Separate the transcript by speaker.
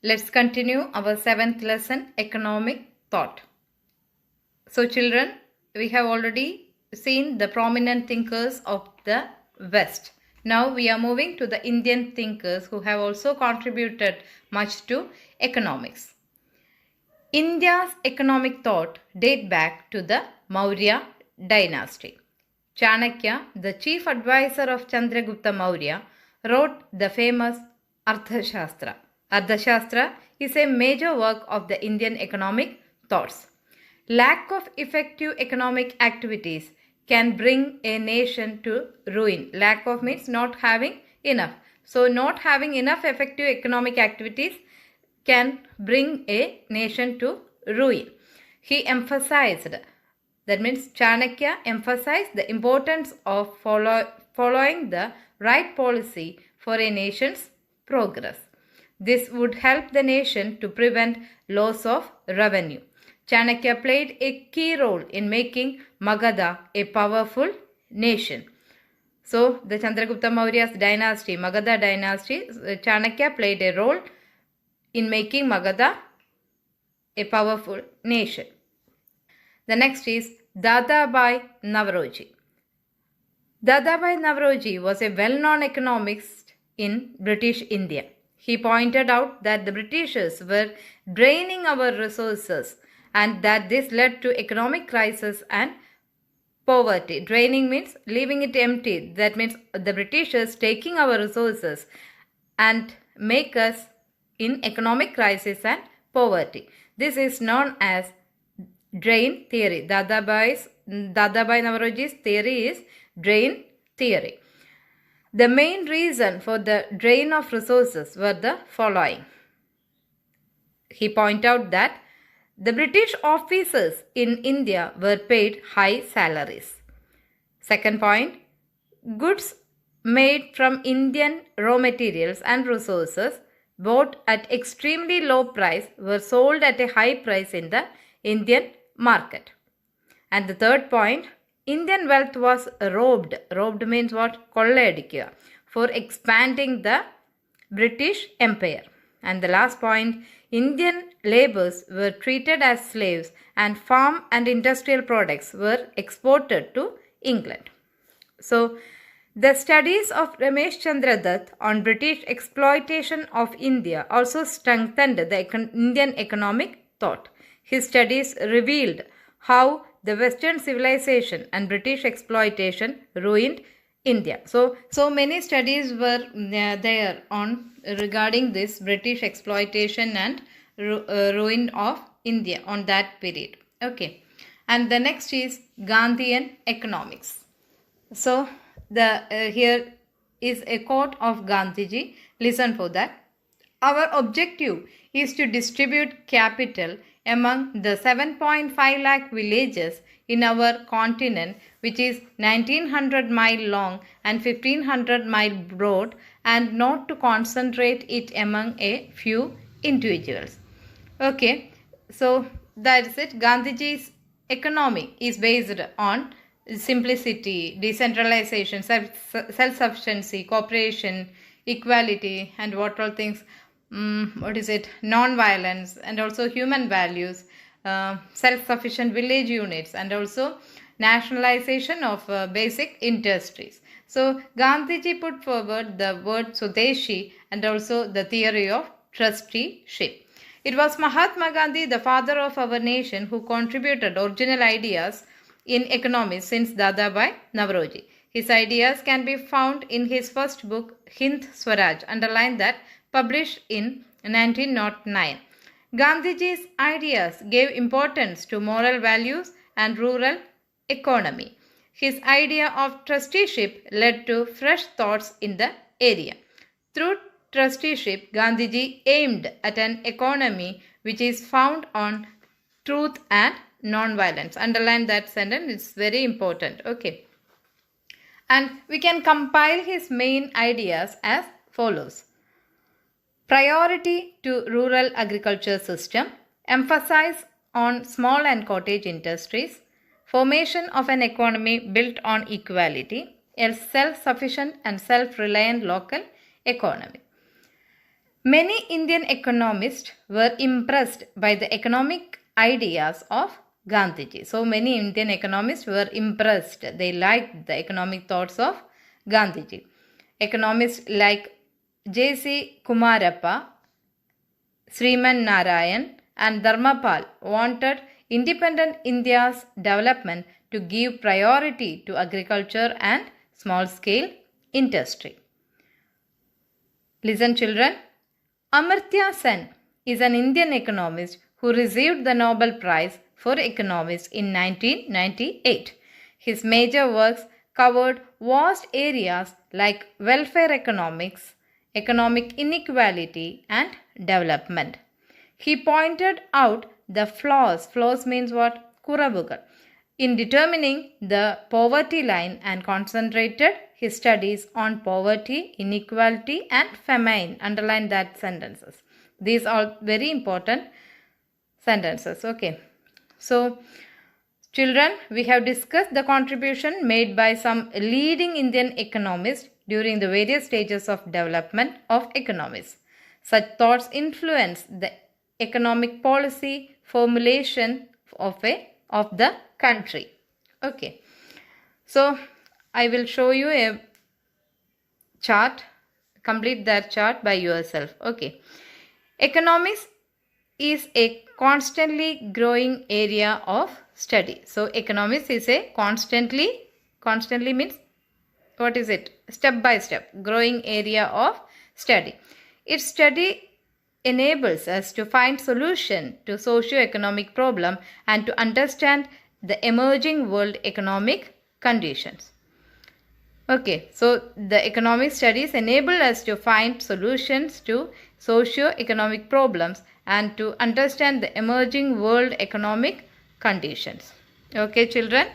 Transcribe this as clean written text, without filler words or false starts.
Speaker 1: Let's continue our 7th lesson, economic thought. So children, we have already seen the prominent thinkers of the West. Now we are moving to the Indian thinkers who have also contributed much to economics. India's economic thought dates back to the Maurya dynasty. Chanakya, the chief advisor of Chandragupta Maurya, wrote the famous Arthashastra. Arthashastra is a major work of the Indian economic thoughts. Lack of effective economic activities can bring a nation to ruin. Lack of means not having enough. So not having enough effective economic activities can bring a nation to ruin. He emphasized, that means Chanakya emphasized the importance of following the right policy for a nation's progress. This would help the nation to prevent loss of revenue. Chanakya played a key role in making Magadha a powerful nation. So, the Chandragupta Maurya's dynasty, Magadha dynasty, Chanakya played a role in making Magadha a powerful nation. The next is Dadabhai Naoroji. Dadabhai Naoroji was a well-known economist in British India. He pointed out that the Britishers were draining our resources and that this led to economic crisis and poverty. Draining means leaving it empty. That means the Britishers taking our resources and make us in economic crisis and poverty. This is known as drain theory. Dadabhai Naoroji's theory is drain theory. The main reason for the drain of resources were the following. He pointed out that the British officers in India were paid high salaries. Second point, goods made from Indian raw materials and resources bought at extremely low price were sold at a high price in the Indian market. And the third point, Indian wealth was robbed. Robbed means what? Kollayadikkuka. For expanding the British Empire. And the last point, Indian laborers were treated as slaves and farm and industrial products were exported to England. So, the studies of Ramesh Chandra Dutt on British exploitation of India also strengthened the Indian economic thought. His studies revealed how the Western civilization and British exploitation ruined India. So many studies were there on regarding this British exploitation and ruin of India on that period. Okay. And the next is Gandhian Economics. So here is a quote of Gandhiji. Listen for that. Our objective is to distribute capital among the 7.5 lakh villages in our continent, which is 1900 mile long and 1500 mile broad, and not to concentrate it among a few individuals. Okay, so that is it. Gandhiji's economy is based on simplicity, decentralization, self-sufficiency, cooperation, equality, and what all things, non-violence, and also human values, self-sufficient village units, and also nationalization of basic industries. So Gandhiji put forward the word Swadeshi and also the theory of trusteeship. It was Mahatma Gandhi, the father of our nation, who contributed original ideas in economics since Dadabhai Naoroji. His ideas can be found in his first book, Hind Swaraj, underline that, published in 1909. Gandhiji's ideas gave importance to moral values and rural economy. His idea of trusteeship led to fresh thoughts in the area. Through trusteeship, Gandhiji aimed at an economy which is found on truth and non-violence. Underline that sentence, it's very important. Okay. And we can compile his main ideas as follows. Priority to rural agriculture system, emphasis on small and cottage industries, formation of an economy built on equality, a self-sufficient and self-reliant local economy. Many Indian economists were impressed by the economic ideas of Gandhiji. So many Indian economists were impressed. They liked the economic thoughts of Gandhiji. Economists like J.C. Kumarappa, Sriman Narayan and Dharmapal wanted independent India's development to give priority to agriculture and small-scale industry. Listen children. Amirthya Sen is an Indian economist who received the Nobel Prize for Economics in 1998. His major works covered vast areas like welfare economics, economic inequality and development. He pointed out the flaws means what? Kuravugal, in determining the poverty line and concentrated his studies on poverty, inequality and famine. Underline that sentences. These are very important sentences. Okay. So, children, we have discussed the contribution made by some leading Indian economists during the various stages of development of economics. Such thoughts influence the economic policy formulation of the country. Okay. So, I will show you a chart. Complete that chart by yourself. Okay. Economics is a constantly growing area of study. So, economics is a constantly means what is it? Step by step growing area of study. Its study enables us to find solution to socio-economic problem and to understand the emerging world economic conditions. Okay, so the economic studies enable us to find solutions to socio-economic problems and to understand the emerging world economic conditions. Okay, children.